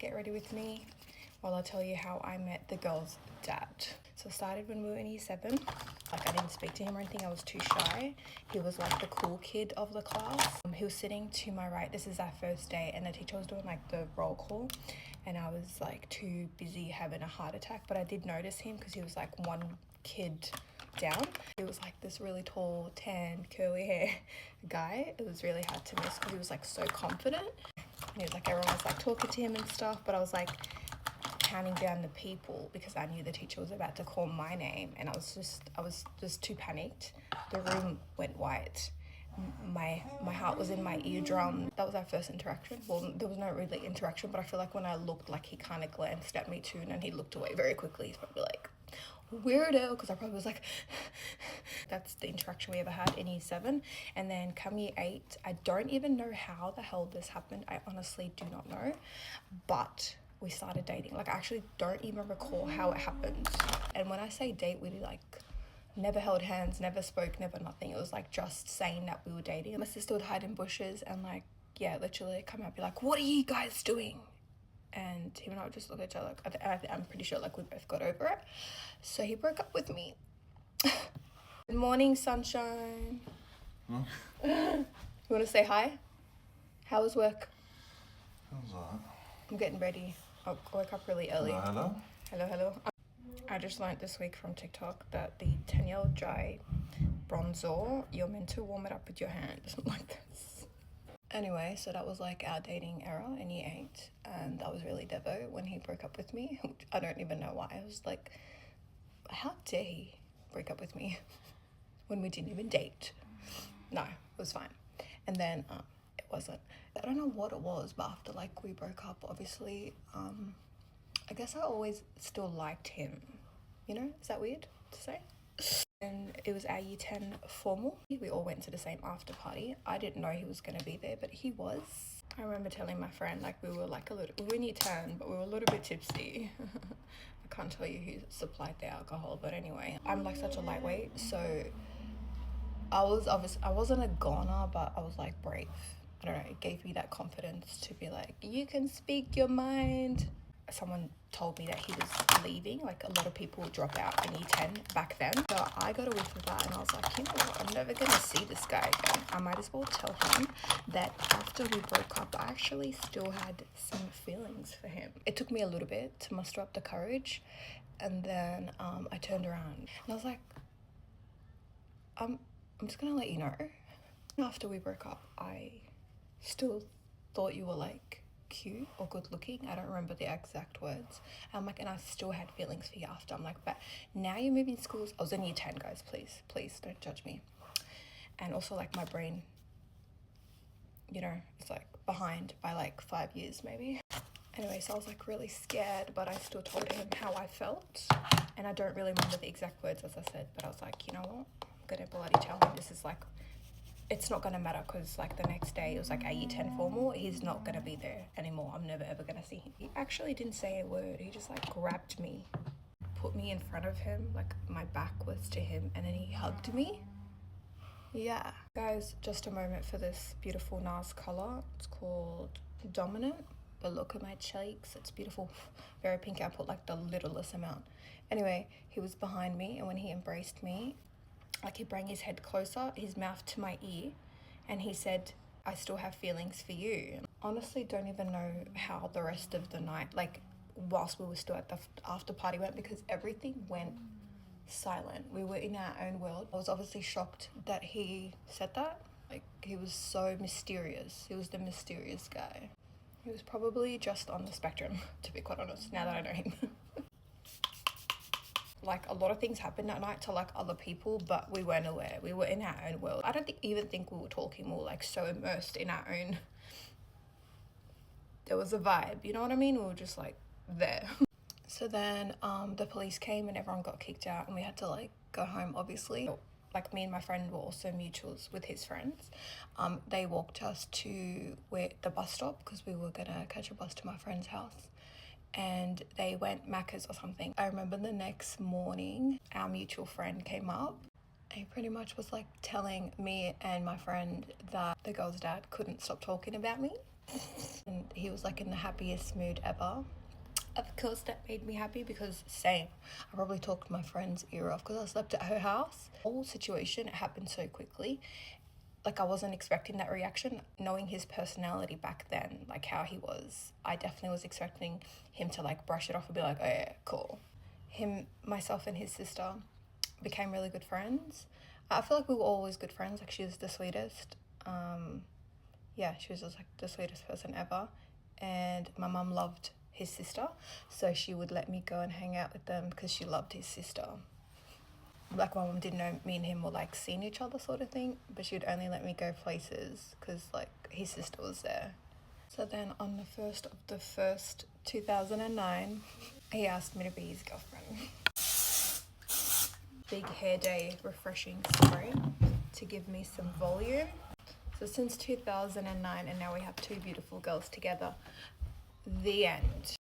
get ready with me while I tell you how I met the girl's dad. So it started when we were in year 7. Like, I didn't speak to him or anything, I was too shy. He was like the cool kid of the class. He was sitting to my right. This is our first day, and the teacher was doing like the roll call, and I was like too busy having a heart attack, but I did notice him because he was like one kid down. He was like this really tall, tan, curly hair guy. It was really hard to miss because he was like so confident, and he was like, everyone was like talking to him and stuff, but I was like counting down the people because I knew the teacher was about to call my name, and I was just too panicked. The room went white. My heart was in my eardrum. That was our first interaction. Well, there was no really interaction, but I feel like when I looked, like he kind of glanced at me too, and then he looked away very quickly. He's probably like, weirdo, because I probably was like that's the interaction we ever had in year 7. And then come year 8, I don't even know how the hell this happened. I honestly do not know, but we started dating. Like, I actually don't even recall how it happened. And when I say date, we like never held hands, never spoke, never nothing. It was like just saying that we were dating. My sister would hide in bushes and like, yeah, literally come out and be like, what are you guys doing? And him and I would just look at each other. I'm pretty sure like we both got over it. So he broke up with me. Good morning, sunshine. Huh? You want to say hi? How was work? How's that? I'm getting ready. I woke up really early. Hello? Hello. I just learned this week from TikTok that the 10-year dry bronzer, you're meant to warm it up with your hand, like this. Anyway, so that was like our dating era in year 8, and that was really devo when he broke up with me. I don't even know why. I was like, how dare he break up with me when we didn't even date? No, it was fine. And then it wasn't. I don't know what it was, but after like we broke up, obviously, I guess I always still liked him. You know, is that weird to say? And it was our year 10 formal. We all went to the same after party. I didn't know he was going to be there, but he was. I remember telling my friend, like, we were in year 10, but we were a little bit tipsy. I can't tell you who supplied the alcohol, but anyway, I'm like such a lightweight, so I wasn't a goner, but I was like brave. I don't know, it gave me that confidence to be like, you can speak your mind. Someone told me that he was leaving. Like, a lot of people drop out in year 10 back then. So I got a whiff of that, and I was like, you know what, I'm never going to see this guy again. I might as well tell him that after we broke up, I actually still had some feelings for him. It took me a little bit to muster up the courage, and then I turned around and I was like, I'm just going to let you know. After we broke up, I still thought you were like cute or good looking. I don't remember the exact words. I'm like, and I still had feelings for you after. I'm like, but now you're moving schools. I was in year 10, guys. Please don't judge me. And also, like, my brain, you know, it's like behind by like 5 years maybe. Anyway, so I was like really scared, but I still told him how I felt. And I don't really remember the exact words, as I said, but I was like, you know what, I'm gonna bloody tell him. This is like, it's not gonna matter, because like the next day it was like a year 10 formal. He's not gonna be there anymore. I'm never ever gonna see him. He actually didn't say a word. He just like grabbed me, put me in front of him, like my back was to him, and then he hugged me. Yeah, guys, just a moment for this beautiful NARS color. It's called Dominant, but look at my cheeks, it's beautiful, very pink. I put like the littlest amount. Anyway, he was behind me, and when he embraced me, like, he brought his head closer, his mouth to my ear, and he said, I still have feelings for you. Honestly, don't even know how the rest of the night, like whilst we were still at the after party, went, because everything went silent. We were in our own world. I was obviously shocked that he said that. Like, he was so mysterious. He was the mysterious guy. He was probably just on the spectrum, to be quite honest, now that I know him. Like, a lot of things happened that night to like other people, but we weren't aware. We were in our own world. I don't even think we were talking. We were like so immersed in our own. There was a vibe, you know what I mean? We were just like there. So then the police came and everyone got kicked out, and we had to like go home, obviously. Like, me and my friend were also mutuals with his friends. They walked us to the bus stop, because we were gonna catch a bus to my friend's house. And they went Macca's or something. I remember the next morning, our mutual friend came up. He pretty much was like telling me and my friend that the girl's dad couldn't stop talking about me. And he was like in the happiest mood ever. Of course, that made me happy because same. I probably talked my friend's ear off because I slept at her house. The whole situation, it happened so quickly. Like I wasn't expecting that reaction. Knowing his personality back then, like how he was, I definitely was expecting him to like brush it off and be like, oh yeah, cool. Him, myself and his sister became really good friends. I feel like we were always good friends. Like she was the sweetest. Yeah, she was just like the sweetest person ever. And my mum loved his sister, so she would let me go and hang out with them because she loved his sister. Like my mum didn't know me and him were like seeing each other sort of thing, but she'd only let me go places because like his sister was there. So then on the 1st of the 1st, 2009, he asked me to be his girlfriend. Big hair day refreshing spray to give me some volume. So since 2009 and now we have two beautiful girls together. The end.